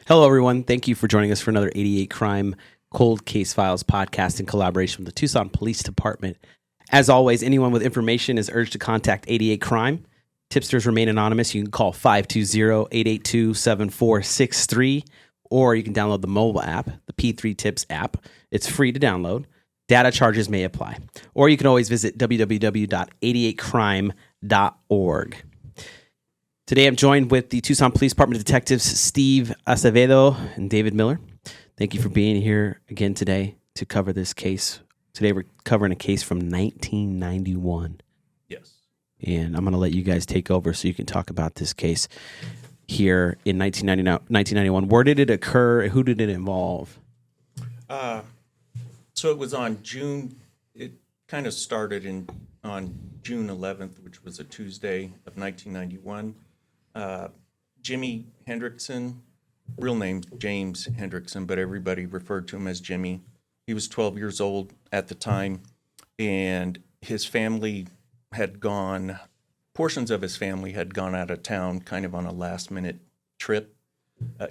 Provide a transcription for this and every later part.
Hello, everyone. Thank you for joining us for another 88 Crime Cold Case Files podcast in collaboration with the Tucson Police Department. As always, anyone with information is urged to contact 88 Crime. Tipsters remain anonymous. You can call 520-882-7463, or you can download the mobile app, the P3 Tips app. It's free to download. Data charges may apply. Or you can always visit www.88crime.org. Today, I'm joined with the Tucson Police Department detectives Steve Acevedo and David Miller. Thank you for being here again today to cover this case. Today, we're covering a case from 1991. Yes. And I'm going to let you guys take over so you can talk about this case here in 1991. Where did it occur? Who did it involve? So it was on June. It kind of started on June 11th, which was a Tuesday of 1991. Jimmy Hendrickson, real name James Hendrickson, but everybody referred to him as Jimmy. He was 12 years old at the time, and his family had gone, portions of his family had gone out of town kind of on a last-minute trip.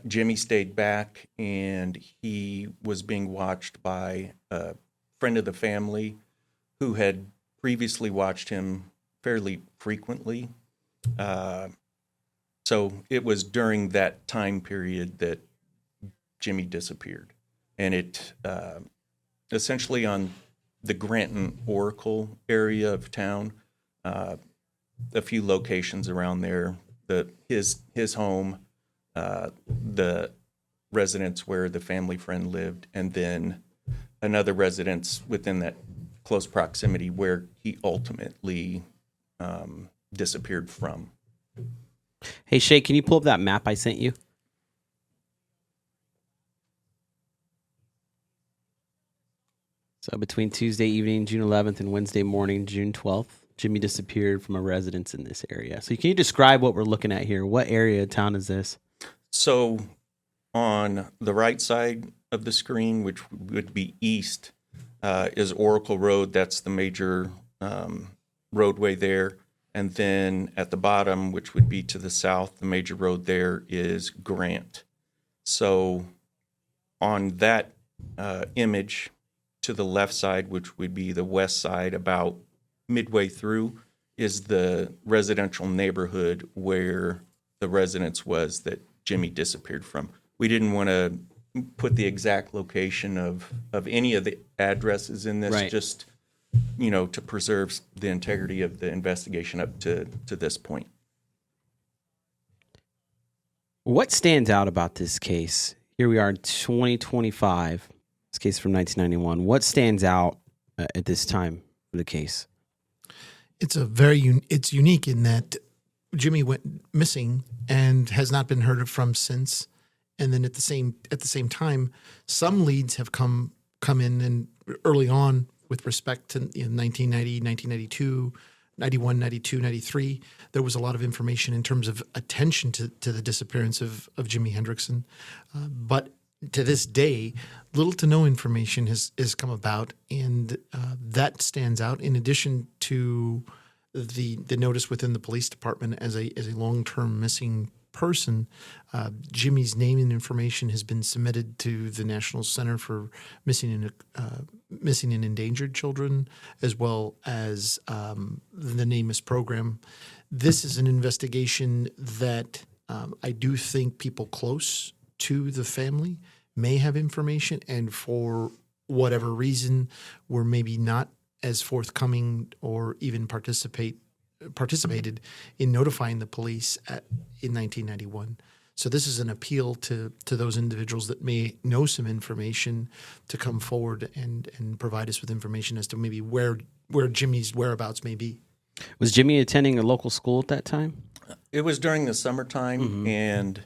Jimmy stayed back, and he was being watched by a friend of the family who had previously watched him fairly frequently. So it was during that time period that Jimmy disappeared. And it essentially on the Granton Oracle area of town, a few locations around there, his home, the residence where the family friend lived, and then another residence within that close proximity where he ultimately disappeared from. Hey, Shay, can you pull up that map I sent you? So between Tuesday evening, June 11th, and Wednesday morning, June 12th, Jimmy disappeared from a residence in this area. So can you describe what we're looking at here? What area of town is this? So on the right side of the screen, which would be east, is Oracle Road. That's the major roadway there. And then at the bottom, which would be to the south, the major road there is Grant. So on that image to the left side, which would be the west side, about midway through, is the residential neighborhood where the residence was that Jimmy disappeared from. We didn't want to put the exact location of any of the addresses in this, Right. Just to preserve the integrity of the investigation up to this point. What stands out about this case? Here we are in 2025, this case from 1991. What stands out at this time for the case? It's it's unique in that Jimmy went missing and has not been heard from since. And then at the same time, some leads have come in and early on with respect to 1990, 1992, 91, 92, 93. There was a lot of information in terms of attention to the disappearance of Jimmy Hendrickson. But to this day, little to no information has come about, and that stands out in addition to the notice within the police department as a long-term missing person. Jimmy's name and information has been submitted to the National Center for Missing and Endangered Children, as well as the NamUs program. This is an investigation that I do think people close to the family may have information, and for whatever reason were maybe not as forthcoming or even participated in notifying the police in 1991. So this is an appeal to those individuals that may know some information to come forward and provide us with information as to maybe where Jimmy's whereabouts may be. Was Jimmy attending a local school at that time? It was during the summertime, and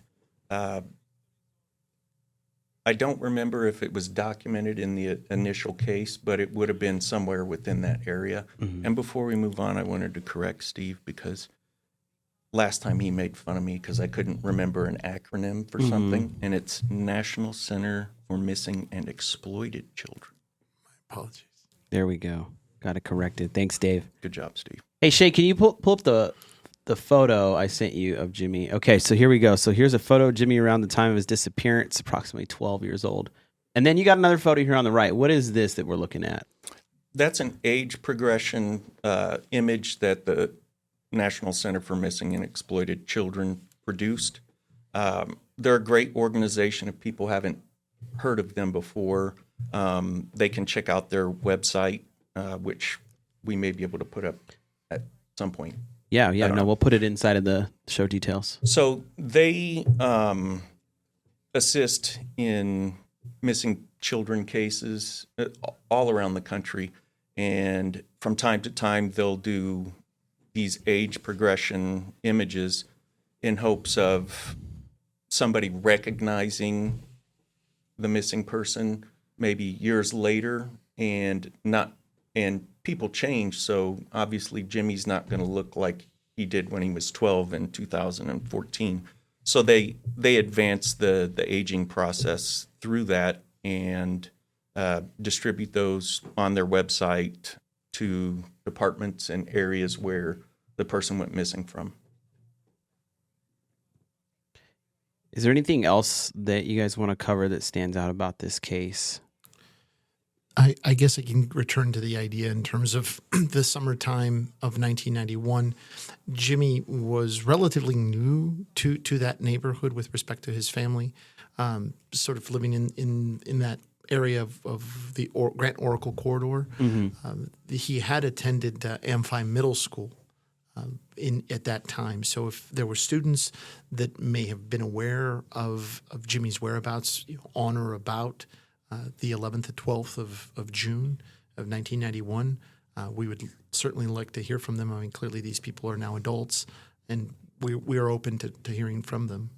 I don't remember if it was documented in the initial case, but it would have been somewhere within that area. Mm-hmm. And before we move on, I wanted to correct Steve, because last time he made fun of me because I couldn't remember an acronym for something, and it's National Center for Missing and Exploited Children. My apologies. There we go. Got it corrected. Thanks, Dave. Good job, Steve. Hey, Shay, can you pull up the the photo I sent you of Jimmy. Okay, so here we go. So here's a photo of Jimmy around the time of his disappearance, approximately 12 years old. And then you got another photo here on the right. What is this that we're looking at? That's an age progression image that the National Center for Missing and Exploited Children produced. They're a great organization. If people haven't heard of them before, they can check out their website, which we may be able to put up at some point. Yeah, we'll put it inside of the show details. So they assist in missing children cases all around the country. And from time to time, they'll do these age progression images in hopes of somebody recognizing the missing person maybe years later, and people change. So obviously Jimmy's not going to look like he did when he was 12 in 2014. So they advance the aging process through that and distribute those on their website to departments and areas where the person went missing from. Is there anything else that you guys want to cover that stands out about this case? I guess I can return to the idea in terms of the summertime of 1991. Jimmy was relatively new to that neighborhood with respect to his family, sort of living in that area of the Grant Oracle corridor. Mm-hmm. He had attended Amphi Middle School at that time. So if there were students that may have been aware of Jimmy's whereabouts on or about the 11th and 12th of June of 1991, we would certainly like to hear from them. I mean, clearly these people are now adults, and we are open to hearing from them.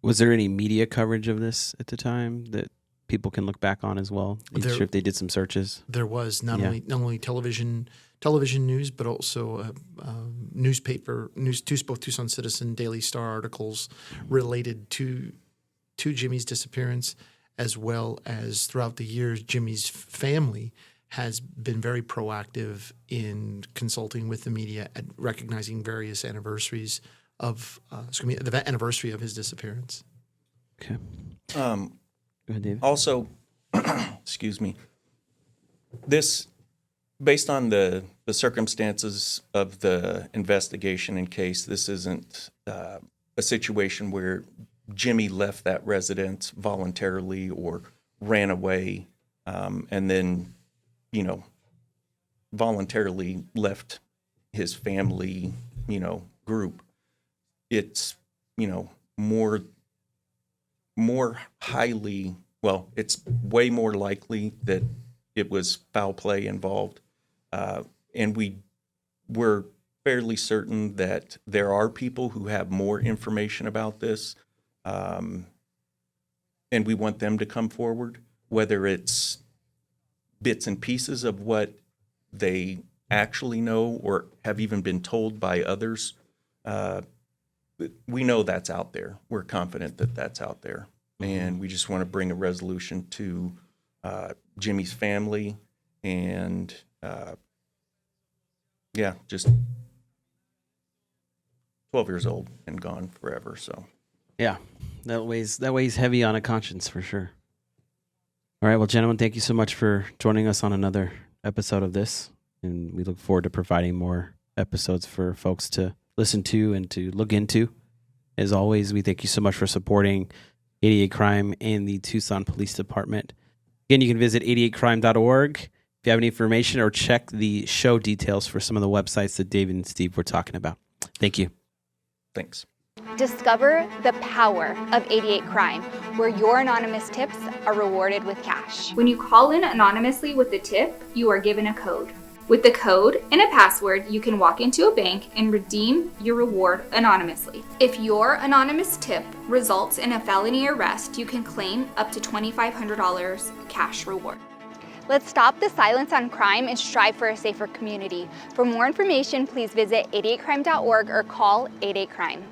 Was there any media coverage of this at the time that people can look back on as well? Sure if they did some searches. There was not only television news, but also both Tucson Citizen, Daily Star articles related to Jimmy's disappearance, as well as throughout the years, Jimmy's family has been very proactive in consulting with the media at recognizing various anniversaries of the anniversary of his disappearance. Okay. Go ahead, David. Also, excuse me, this, based on the circumstances of the investigation and case, this isn't a situation where Jimmy left that residence voluntarily or ran away and then, voluntarily left his family, group. It's, more highly, it's way more likely that it was foul play involved. And we're fairly certain that there are people who have more information about this. And we want them to come forward, whether it's bits and pieces of what they actually know or have even been told by others. We know that's out there. We're confident that that's out there. And we just want to bring a resolution to Jimmy's family and, just 12 years old and gone forever, so. Yeah, that weighs heavy on a conscience for sure. All right, well, gentlemen, thank you so much for joining us on another episode of this, and we look forward to providing more episodes for folks to listen to and to look into. As always, we thank you so much for supporting 88 Crime and the Tucson Police Department. Again, you can visit 88crime.org if you have any information, or check the show details for some of the websites that David and Steve were talking about. Thank you. Thanks. Discover the power of 88 Crime, where your anonymous tips are rewarded with cash. When you call in anonymously with a tip, you are given a code. With the code and a password, you can walk into a bank and redeem your reward anonymously. If your anonymous tip results in a felony arrest, you can claim up to $2,500 cash reward. Let's stop the silence on crime and strive for a safer community. For more information, please visit 88crime.org or call 88crime.